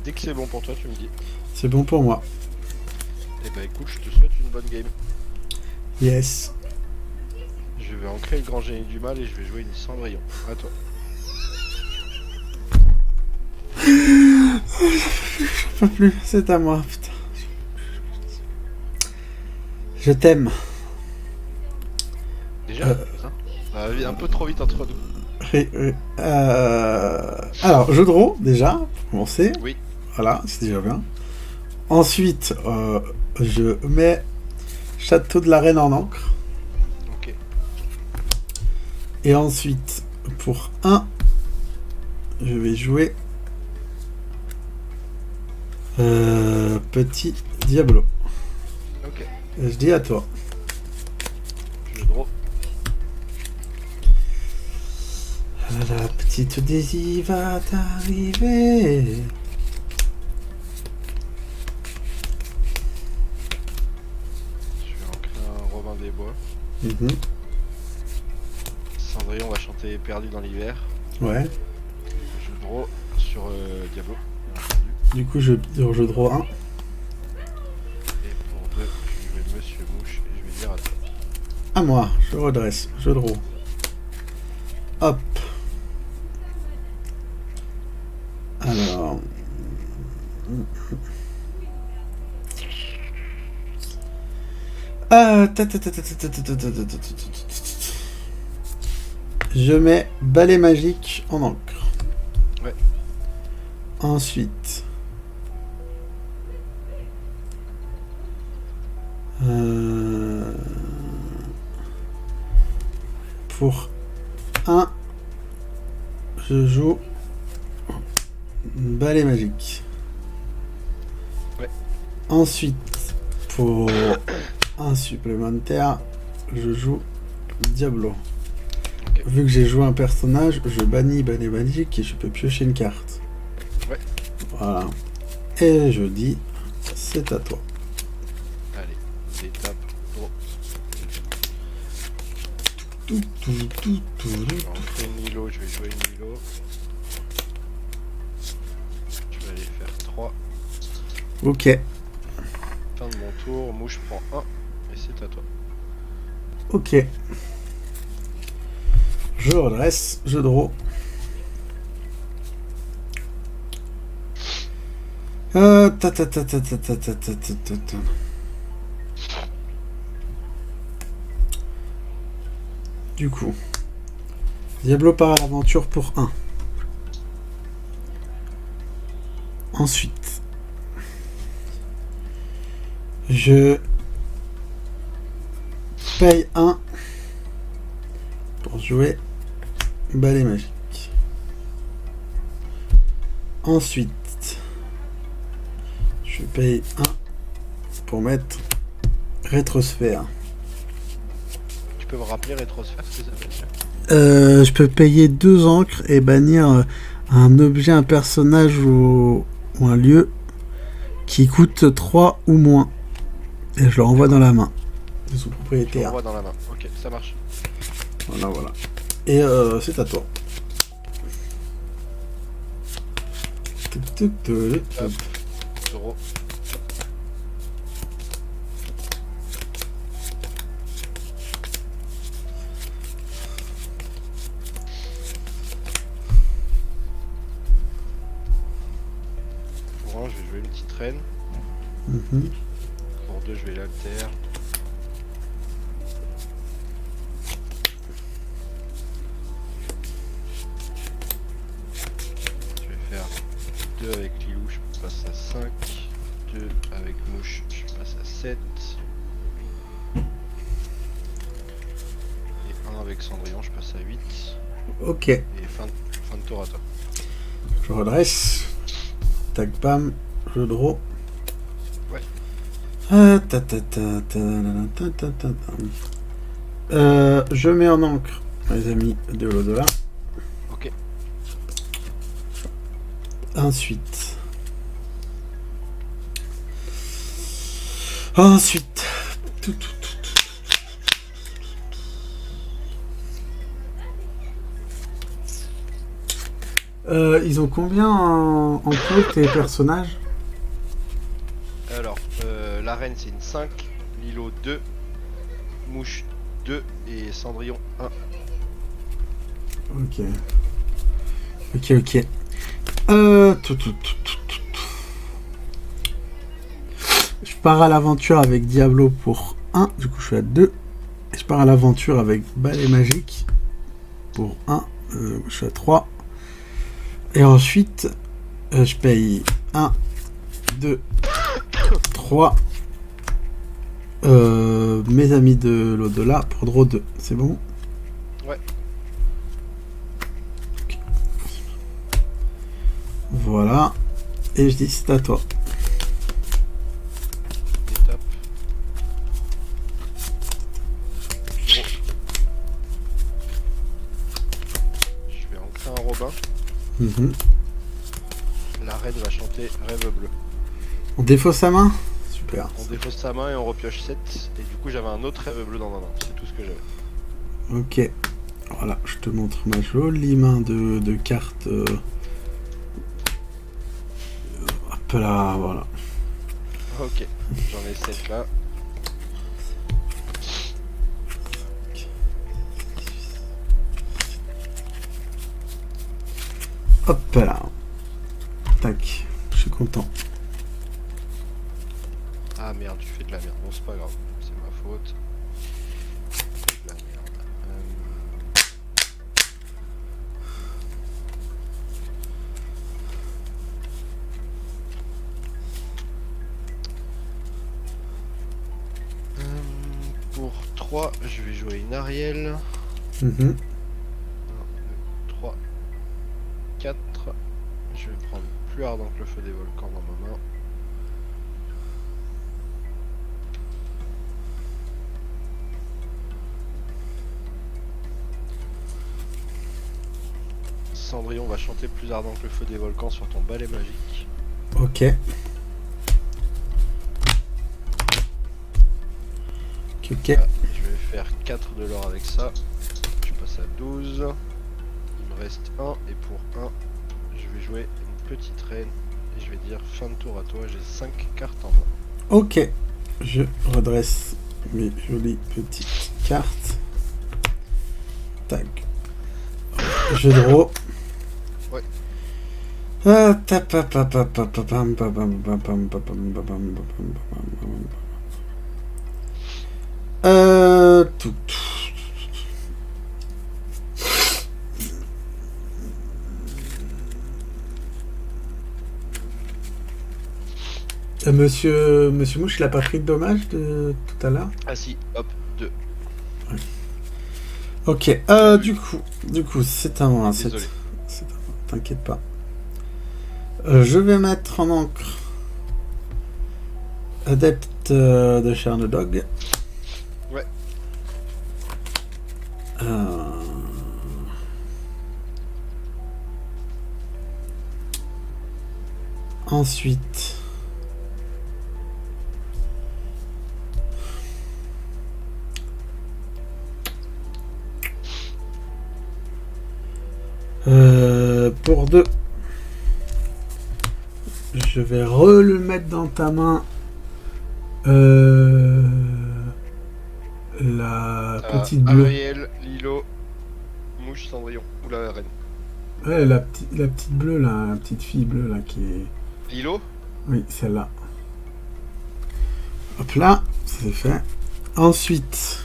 dès que c'est bon pour toi, tu me dis. C'est bon pour moi. Et bah écoute, je te souhaite une bonne game. Yes. Je vais ancrer le grand génie du mal et je vais jouer une Cendrillon. À toi. Pas plus, c'est à moi. Putain. Je t'aime. Déjà, ça va un peu trop vite entre nous. Oui, oui. Alors, jeu de rôle, déjà, pour commencer. Oui. Voilà, c'est déjà bien. Ensuite, je mets Château de la Reine en encre. Ok. Et ensuite, pour 1, je vais jouer Petit Diablo. Ok. Et je dis à toi. Je draw. La petite Daisy va t'arriver. Je vais ancrer un Robin des Bois. Mhm. Cendrillon va chanter Perdu dans l'hiver. Ouais. Je draw sur Diablo, bien entendu. Du coup, je draw 1. Et pour 2, je vais jouer Monsieur Mouche et je vais dire à toi. À moi, je redresse, je draw. Hop. Alors. Je mets balai magique en encre. Ouais. Ensuite. Pour 1, je joue balai magique. Ouais. Ensuite, pour un supplémentaire, je joue Diablo. Ok. Vu que j'ai joué un personnage, je bannis balai magique et je peux piocher une carte. Ouais. Voilà. Et je dis, c'est à toi. Allez, étape, draw. Tout, tout, tout, tout, Je vais tout. ancrer une Nilo, je vais jouer une Nilo. Je vais aller faire 3. Ok, Fin de mon tour, Mouche prend 1 et c'est à toi. ok. Je redresse, je draw. Ta, ta, ta, ta, ta, ta, ta, ta, ta, ta, ta. Du coup, Diablo part à l'aventure pour 1. Ensuite, je paye 1 pour jouer balai magique. Ensuite, je paye 1 pour mettre rétrosphère. Tu peux me rappeler Rétrosphère ce que ça fait? Je peux payer 2 encres et bannir un objet, un personnage ou un lieu qui coûte 3 ou moins. Et je le renvoie dans la main de son Je propriétaire. l'envoie dans la main. Ok, ça marche. Voilà, voilà. Et c'est à toi. Tuc, tuc, tuc, tuc. Hop. Draw. Pour 1, je vais jouer une petite reine. Mhm. Pour 2, je vais l'alter. Je vais faire 2 avec Lilou, je passe à 5. 2 avec Mouche, je passe à 7. Et 1 avec Cendrillon, je passe à 8. Ok, Et fin de tour à toi. je redresse. Tac, bam, je draw. Ouais. Ta, ta, ta, ta, ta, ta, ta, ta. Je mets en encre, mes amis, de l'au-delà. Ok. Ensuite, tout, tout, tout, tout. Ils ont combien en tout tes personnages? Alors, la reine c'est une 5, Lilo 2, Mouche 2 et Cendrillon 1. Ok. Ok. Je pars à l'aventure avec Diablo pour 1, du coup je suis à 2. Et je pars à l'aventure avec Balai Magique pour 1, je suis à 3. Et ensuite, je paye 1, 2, 3. Mes amis de l'au-delà pour draw 2. C'est bon? Ouais. Okay. Voilà. Et je dis c'est à toi. Étape. Je vais ancrer un Robin. La reine va chanter Rêve bleu. On défausse sa main? Super. On défausse sa main et on repioche 7. Et du coup j'avais un autre Rêve bleu dans ma main. C'est tout ce que j'avais. Ok. Voilà, je te montre ma jolie main de cartes. Hop là, voilà. Ok, j'en ai 7 là. Hop là. Tac, je suis content. Ah merde, tu fais de la merde. Bon, c'est pas grave, c'est ma faute. De la merde. Pour 3, je vais jouer une Ariel. 1, 2, 3, 4. Je vais prendre plus ardent que le feu des volcans dans ma main. Cendrillon va chanter plus ardent que le feu des volcans sur ton balai magique. Ok. Ok. Ah, je vais faire 4 de l'or avec ça. Je passe à 12. Il me reste 1 et pour 1, je vais jouer une petite reine. Et je vais dire fin de tour à toi, j'ai 5 cartes en main. Ok. Je redresse mes jolies petites cartes. Tac. Je draw. Ouais. Tout. Monsieur Mouche, il a pas pris de dommage de tout à l'heure? Ah si, hop, 2. Ouais. Ok, du coup, c'est à moi. Désolé. C'est à moi, t'inquiète pas. Je vais mettre en encre Adepte de Chernodog. Ouais. Ensuite, pour 2, je vais le mettre dans ta main. La petite bleue. Ariel, Lilo, Mouche, Cendrillon. Ou la reine. Ouais, la petite bleue là, la petite fille bleue là qui est. Lilo? Oui, celle-là. Hop là, c'est fait. Ensuite.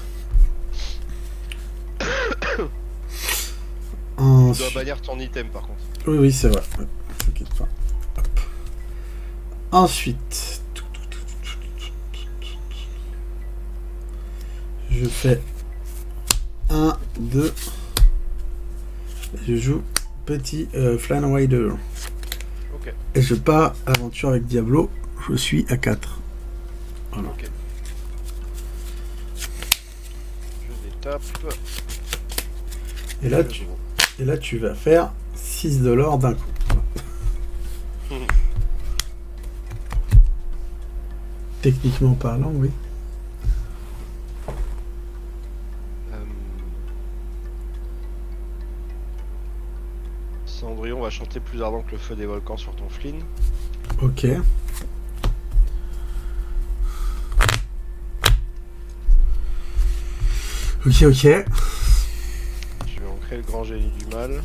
Tu dois bannir ton item par contre. Oui, oui, c'est vrai. Ouais, t'inquiète pas. Hop. Ensuite. Je fais 1, 2. Je joue petit Flan Rider. Ok. Et je pars aventure avec Diablo. Je suis à 4. Voilà. Ok. Je détape. Et là, tu vas faire 6 de l'or d'un coup. Techniquement parlant, oui. Cendrillon va chanter plus ardent que le feu des volcans sur ton Flynn. Ok. Ok, ok. Je vais ancrer le grand génie du mal.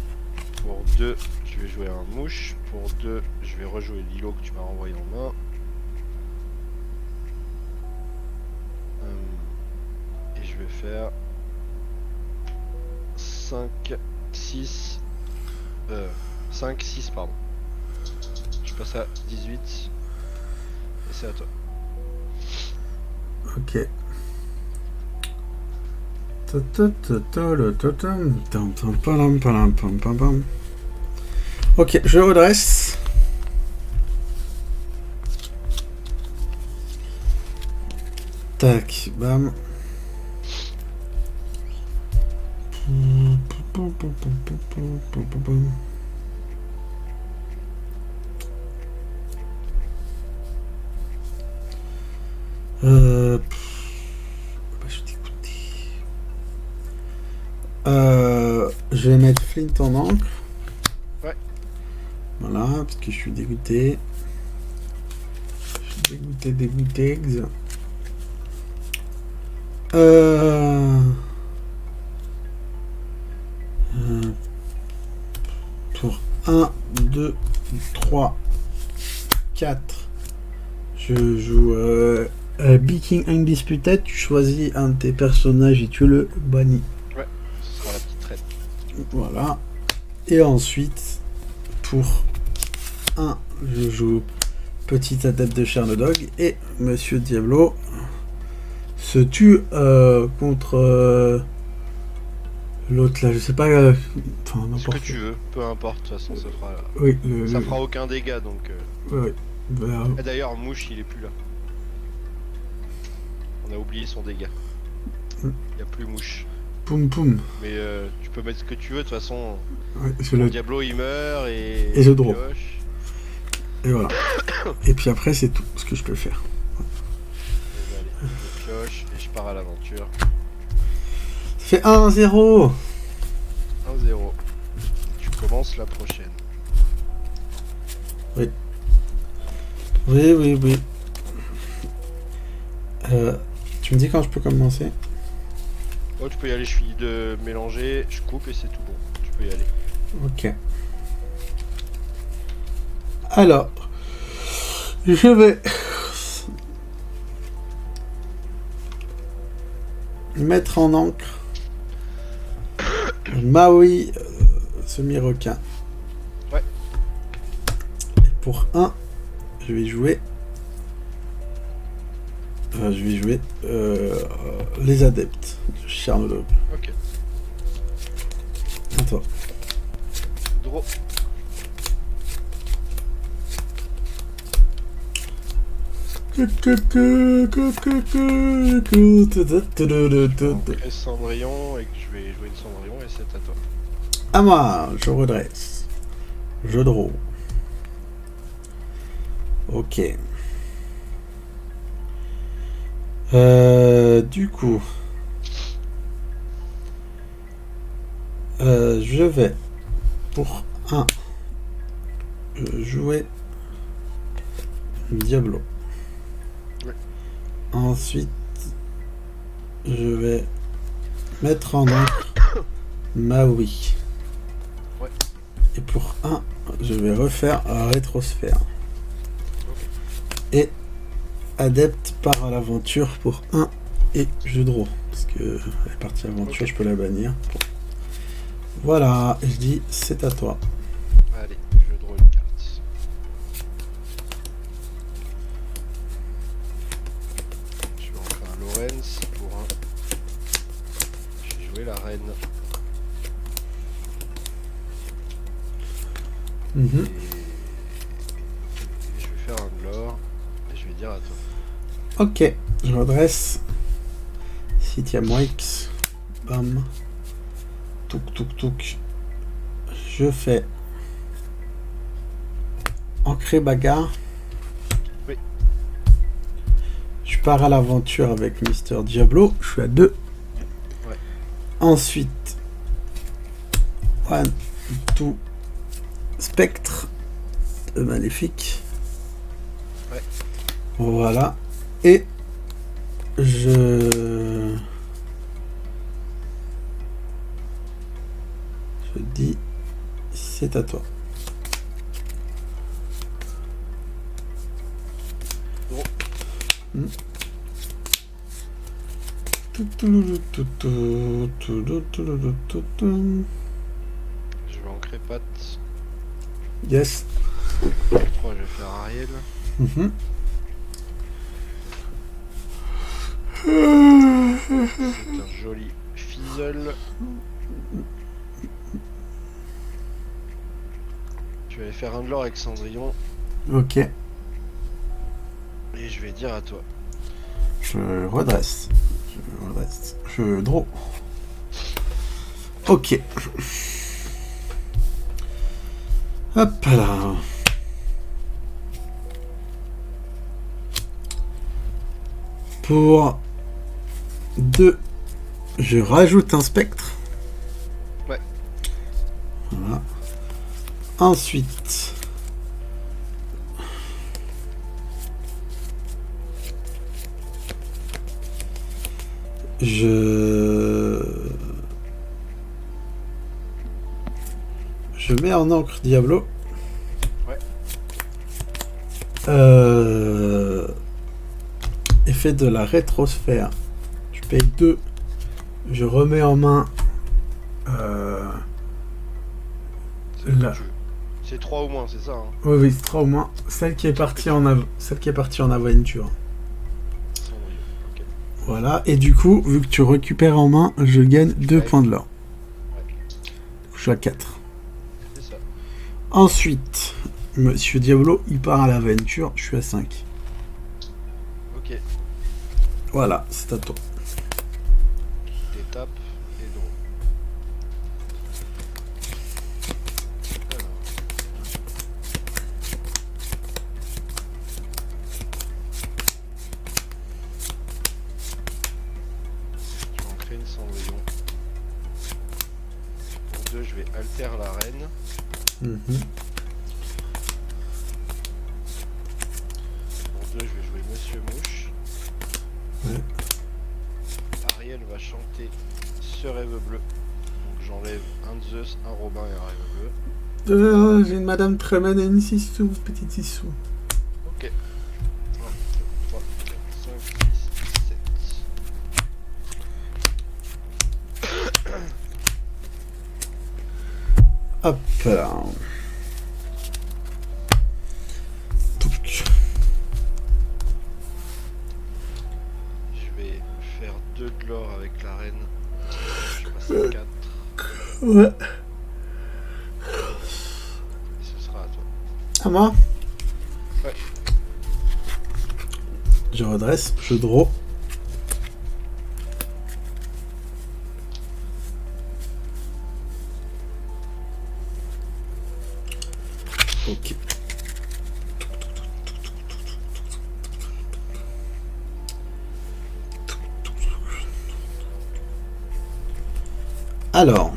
Pour 2, je vais jouer un mouche. Pour 2, je vais rejouer l'îlot que tu m'as renvoyé en main. Et je vais faire 5, 6, 5, 6 pardon. Je passe à 18. Et c'est à toi. Ok. Ok, je redresse. Tac, bam. Je vais mettre Flint en encre. Ouais. Voilà, parce que je suis dégoûté. Je suis dégoûté. Pour 1, 2, 3, 4. Je joue Beaking Undisputed. Tu choisis un de tes personnages et tu le bannis. Ouais, ce sera la petite reine. Voilà. Et ensuite, pour 1, je joue Petit Adepte de Chernodog. Et Monsieur Diablo se tue contre l'autre là. Je sais pas. Enfin, Ce n'importe que tu veux, peu importe, de toute façon ça fera, Oui, ça fera aucun dégât donc. Oui. Et d'ailleurs, Mouche il est plus là. On a oublié son dégât. Il n'y a plus Mouche. Poum poum. Mais tu peux mettre ce que tu veux, de toute façon. Ouais, Le Diablo il meurt et. Et je draw. Pioche. Et voilà. Et puis après, c'est tout ce que je peux faire. Et ben, allez, je pioche et je pars à l'aventure. Ça fait 1-0. 1-0. Tu commences la prochaine. Oui. Oui. Tu me dis quand je peux commencer? Oh, tu peux y aller, je finis de mélanger, je coupe et c'est tout bon. Tu peux y aller. Ok. Alors, je vais mettre en encre Maui semi-requin. Ouais. Et pour 1, je vais jouer les adeptes de Chernodog. Ok. À toi. Draw. Cendrillon et que je vais jouer une Cendrillon et c'est à toi. À moi, je redresse. Je draw. Ok. Du coup, je vais pour 1 jouer Diablo. Ouais. Ensuite, je vais mettre en encre Maui. Ouais. Et pour 1, je vais refaire un rétrosphère. Ok. Et adepte part à l'aventure pour 1 et je draw. Parce que la partie aventure, Ok. je peux la bannir. Voilà, je dis c'est à toi. Allez, je draw une carte. Je vais en faire un Lorenz pour 1. Je vais jouer la reine. Mhm. Et je vais faire un Glore. Et je vais dire à toi. Ok, je redresse. Citiam Wix. Bam. Touk. Je fais ancrer bagarre. Oui. Je pars à l'aventure avec Mister Diablo. Je suis à 2. Ouais. Ensuite, 1, 2, spectre maléfique. Ouais. Voilà. Et je dis, c'est à toi. Gros. Je vais ancrer patte. Yes. 3, je vais faire Ariel. C'est un joli fizzle. Je vais aller faire un de l'or avec Cendrillon. Ok. Et je vais dire à toi. Je redresse. Je draw. Ok. Hop là. Pour 2, je rajoute un spectre. Ouais. Voilà. Ensuite, je mets en encre Diablo. Ouais. Effet de la rétrosphère. Je paye 2. Je remets en main. Là. C'est 3 au moins, c'est ça, hein. Oui, 3 au moins. Celle qui est partie en aventure. Okay. Voilà. Et du coup, vu que tu récupères en main, je gagne 2 points de l'or. Ouais. Je suis à 4. C'est ça. Ensuite, Monsieur Diablo, il part à l'aventure. Je suis à 5. Ok. Voilà, c'est à toi. Étape et draw. Je vais en créer une Cendrillon. Pour 2, je vais alter la reine. Pour 2, je vais jouer Monsieur Mouche. Ouais. Ariel va chanter ce rêve bleu. Donc j'enlève un Zeus, un Robin et un rêve bleu. J'ai une Madame Tremen et une Sissou, petite Sissou. Ok. 1, 2, 3, 4, 5, 6, 7. Hop là. Je vais faire 2 de l'or avec la reine. Je passe à 4. Ouais. Et ce sera à toi. À moi? Ouais. Je redresse, je draw. Ok. Alors.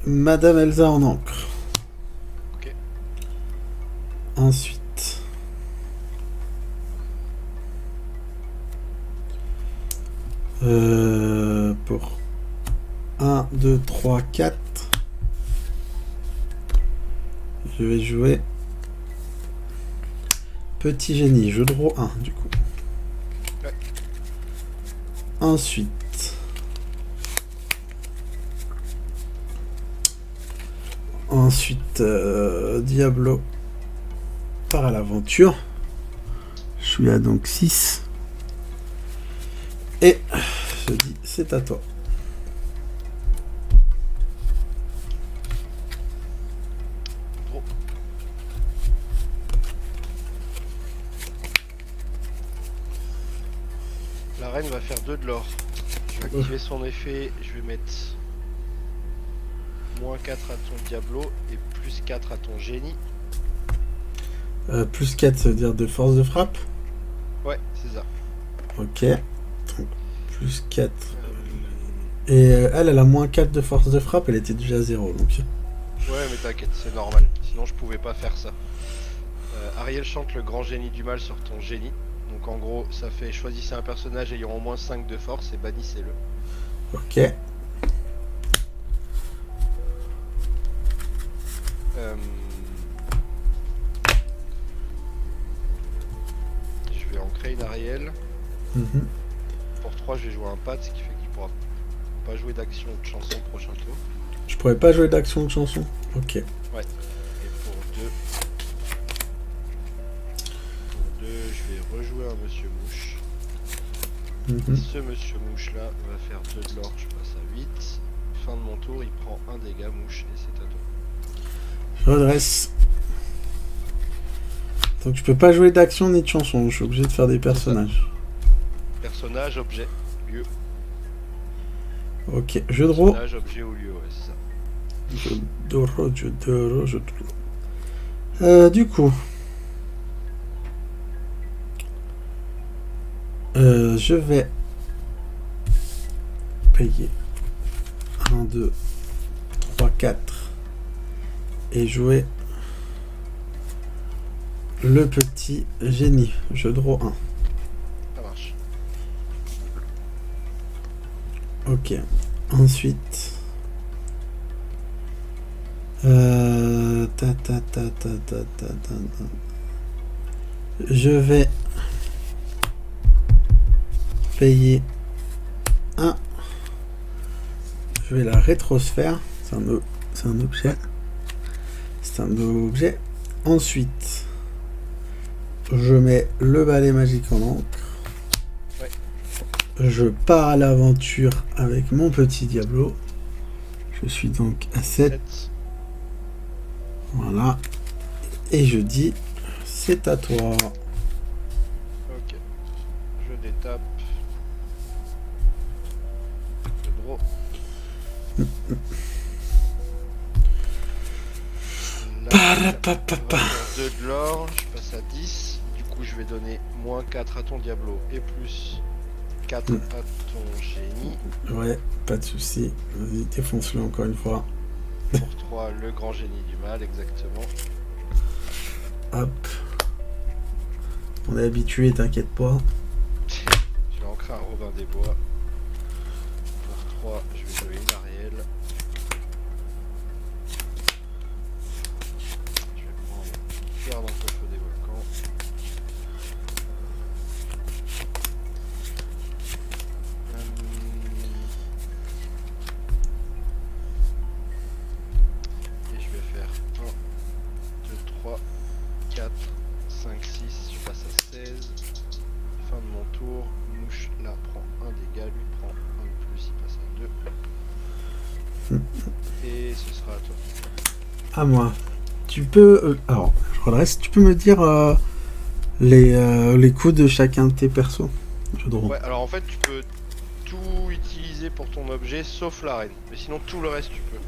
Madame Elsa en encre. Ok. Ensuite. Pour 1, 2, 3, 4. Je vais jouer Petit Génie. Je draw 1 du coup. Ouais. Ensuite. Diablo part à l'aventure. Je suis à donc 6. Et je dis, c'est à toi. Draw. La reine va faire 2 de l'or. Je vais activer son effet. Je vais mettre moins 4 à ton Diablo et plus 4 à ton génie. Plus 4, ça veut dire de force de frappe. Ouais, c'est ça. Ok. Donc, plus 4. Et elle a moins 4 de force de frappe, elle était déjà à 0. Donc... Ouais, mais t'inquiète, c'est normal. Sinon, je pouvais pas faire ça. Ariel chante le grand génie du mal sur ton génie. Donc en gros, ça fait choisissez un personnage ayant au moins 5 de force et bannissez-le. Ok. Je vais en créer une Ariel. Mhm. Pour 3, je vais jouer un pat, ce qui fait qu'il pourra pas jouer d'action ou de chanson au prochain tour. Je pourrais pas jouer d'action de chanson. Ok. Ouais. Et pour 2, je vais rejouer un Monsieur Mouche. Mhm. Ce Monsieur Mouche là va faire 2 de l'or, je passe à 8. Fin de mon tour, il prend un dégât Mouche et c'est à toi. Je redresse. Donc je peux pas jouer d'action ni de chanson, je suis obligé de faire des personnages. Personnage, objet, lieu. Ok, jeu de rôle. Personnage, objet ou lieu, ouais, c'est ça. Jeu de rôle. Du coup. Je vais payer 1, 2, 3, 4 et jouer le petit génie. Jeu de rôle 1. Ça marche. Ok. Ensuite. Je vais payer 1. Je vais la rétrosphère. C'est un objet. C'est un objet. Ensuite, je mets le balai magique en encre. Ouais. Je pars à l'aventure avec mon petit Diablo. Je suis donc à 7. Voilà. Et je dis, c'est à toi. Ok. Je détape. Je draw. Parapapapa. 2 de l'or, je passe à 10. Du coup, je vais donner moins 4 à ton Diablo et plus 4 à ton génie. Ouais, pas de souci. Vas-y, défonce-le encore une fois. Pour 3, le grand génie du mal, exactement. Hop. On est habitué, t'inquiète pas. Je vais ancrer un Robin des Bois. Pour 3, je vais jouer une Ariel. Je vais prendre Pierre dans le feu des volcans. Et je vais faire 1, 2, 3, 4, 5, 6, je passe à 16. Fin de mon tour, Mouche là prend un dégât, lui prend un de plus, il passe à 2. Et ce sera à toi. À moi. Tu peux... alors, je redresse. Tu peux me dire les coups de chacun de tes persos? Je drôle. Ouais, alors en fait tu peux tout utiliser pour ton objet sauf l'arène. Mais sinon tout le reste tu peux.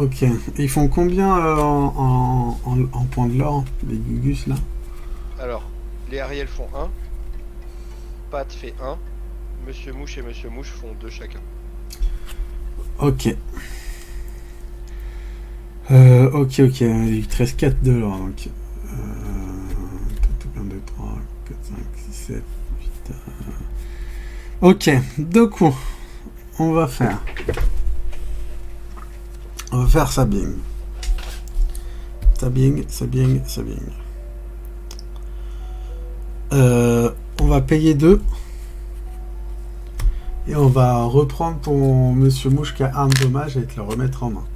Ok. Ils font combien en points de l'or, les Gugus là? Alors, les Ariel font 1. Pat fait 1. Monsieur Mouche et Monsieur Mouche font 2 chacun. Ok. Ok. Il te reste 4 de l'or donc. 1, 2, 3, 4, 5, 6, 7, 8. Ok. Du coup, on va faire Sabing. Sabing. On va payer 2. Et on va reprendre ton Monsieur Mouche qui a arme dommage et te le remettre en main.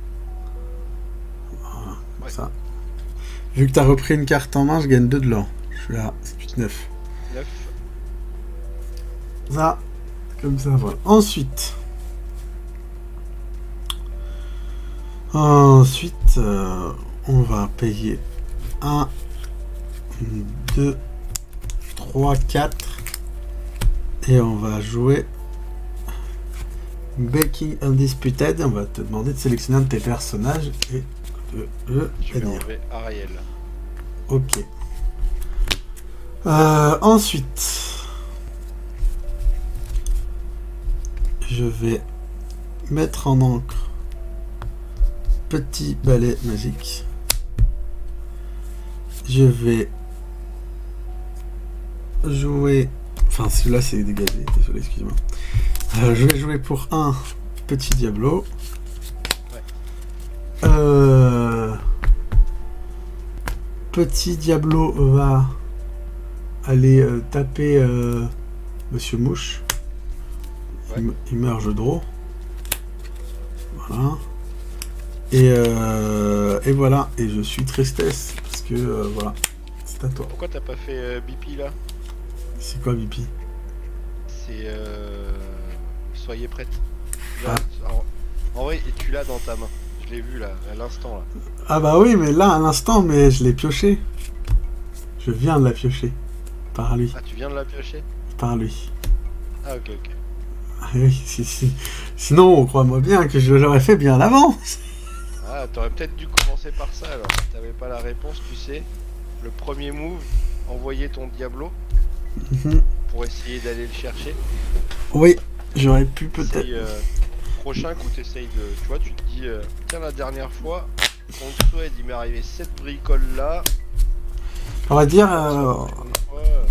Voilà, comme ça. Vu que tu as repris une carte en main, je gagne 2 de l'or. Je suis à 9. 9. Ça, comme ça, voilà. Ensuite, on va payer 1, 2, 3, 4. Et on va jouer Baking Undisputed. On va te demander de sélectionner un de tes personnages et de le Je vais bannir. enlever Ariel. Ok. Ensuite, je vais mettre en encre petit balai magique. Je vais jouer... Enfin, celui-là, c'est dégagé. Désolé, excuse-moi. Je vais jouer pour un petit Diablo. Ouais. Petit Diablo va aller taper Monsieur Mouche. Ouais. Il meurt, je draw. Voilà. Et voilà. Et je suis tristesse. Parce que, voilà. C'est à toi. Pourquoi t'as pas fait BP là? C'est quoi, Bipi? C'est soyez prête. Ah. Là, en vrai, tu l'as dans ta main. Je l'ai vu là, à l'instant là. Ah bah oui, mais là, à l'instant, mais je l'ai pioché. Je viens de la piocher. Par lui. Ah, tu viens de la piocher? Par lui. Ah, ok. Ah oui, si. Sinon, crois-moi bien que je l'aurais fait bien avant. Ah, t'aurais peut-être dû commencer par ça alors. Si t'avais pas la réponse, tu sais. Le premier move, envoyer ton Diablo pour essayer d'aller le chercher. Oui, j'aurais pu peut-être. Prochain coup, t'essayes de. Tu vois, tu te dis, tiens, la dernière fois, ton souhait, il m'est arrivé cette bricole là. On va dire, Fois,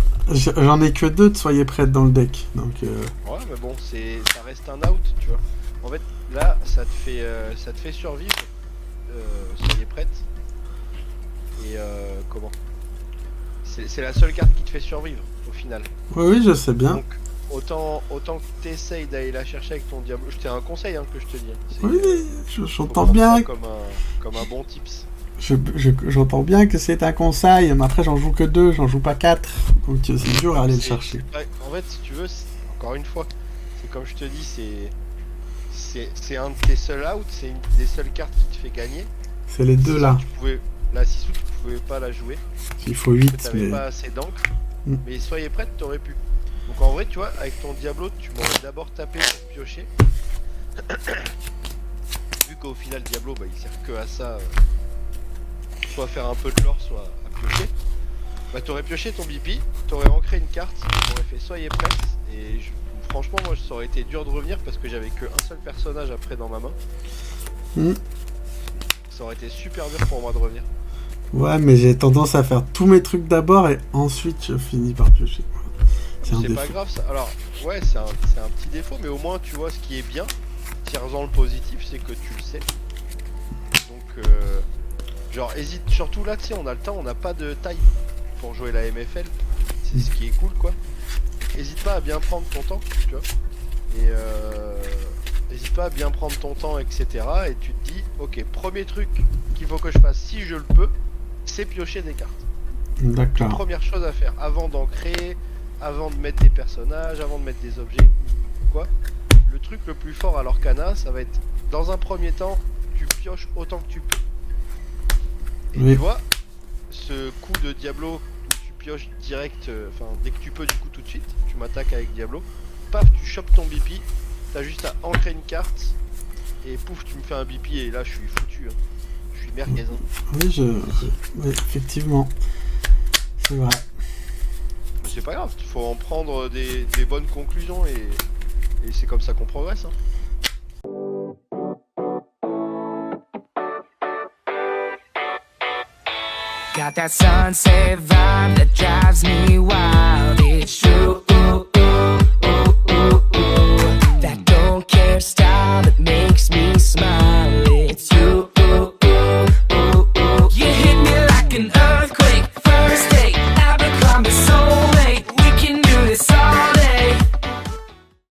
j'en ai que 2 de soyez prête dans le deck. Donc, ouais, mais bon, ça reste un out, tu vois. En fait, là, ça te fait survivre. Soyez prête. Et comment? C'est la seule carte qui te fait survivre au final. oui, je sais bien. Donc autant que t'essayes d'aller la chercher avec ton Diablo. C'est un conseil hein, que je te dis. Oui, faut j'entends prendre bien. ça comme un bon tips. J'entends bien que c'est un conseil, mais après j'en joue que 2, j'en joue pas 4. Donc c'est dur à aller le chercher. En fait, si tu veux, encore une fois, c'est comme je te dis, c'est un de tes seuls outs, c'est une des seules cartes qui te fait gagner. C'est les deux là. La 6 tu pouvais pas la jouer. Il faut 8. T'avais pas assez d'encre. Mais soyez prête, t'aurais pu. Donc en vrai, tu vois, avec ton Diablo, tu m'aurais d'abord tapé pour piocher. Vu qu'au final, Diablo, bah, il sert que à ça. Soit à faire un peu de lore, soit à piocher. Bah t'aurais pioché ton BP, t'aurais ancré une carte, t'aurais fait soyez prête. Et franchement, moi, ça aurait été dur de revenir parce que j'avais que un seul personnage après dans ma main. Ça aurait été super dur pour moi de revenir. Ouais, mais j'ai tendance à faire tous mes trucs d'abord et ensuite je finis par piocher. C'est pas grave ça. Alors, ouais, c'est un petit défaut, mais au moins tu vois ce qui est bien. Tire-en le positif, c'est que tu le sais. Donc, genre, hésite surtout là, tu sais, on a le temps, on n'a pas de taille pour jouer la MFL. C'est ce qui est cool, quoi. Hésite pas à bien prendre ton temps, tu vois. Et hésite pas à bien prendre ton temps, etc. Et tu te dis, ok, premier truc qu'il faut que je fasse si je le peux, c'est piocher des cartes. D'accord. Première chose à faire avant d'ancrer, avant de mettre des personnages, avant de mettre des objets ou quoi. Le truc le plus fort à l'Orcana, ça va être dans un premier temps, tu pioches autant que tu peux. Et tu vois, ce coup de Diablo où tu pioches direct, enfin dès que tu peux du coup tout de suite, tu m'attaques avec Diablo, paf, tu chopes ton BP, t'as juste à ancrer une carte et pouf, tu me fais un BP et là je suis foutu. Hein. Je suis merguez. Oui, oui, effectivement. C'est vrai. C'est pas grave, il faut en prendre des bonnes conclusions et c'est comme ça qu'on progresse. Hein. Got that sunset vibe that drives me wild. It's true.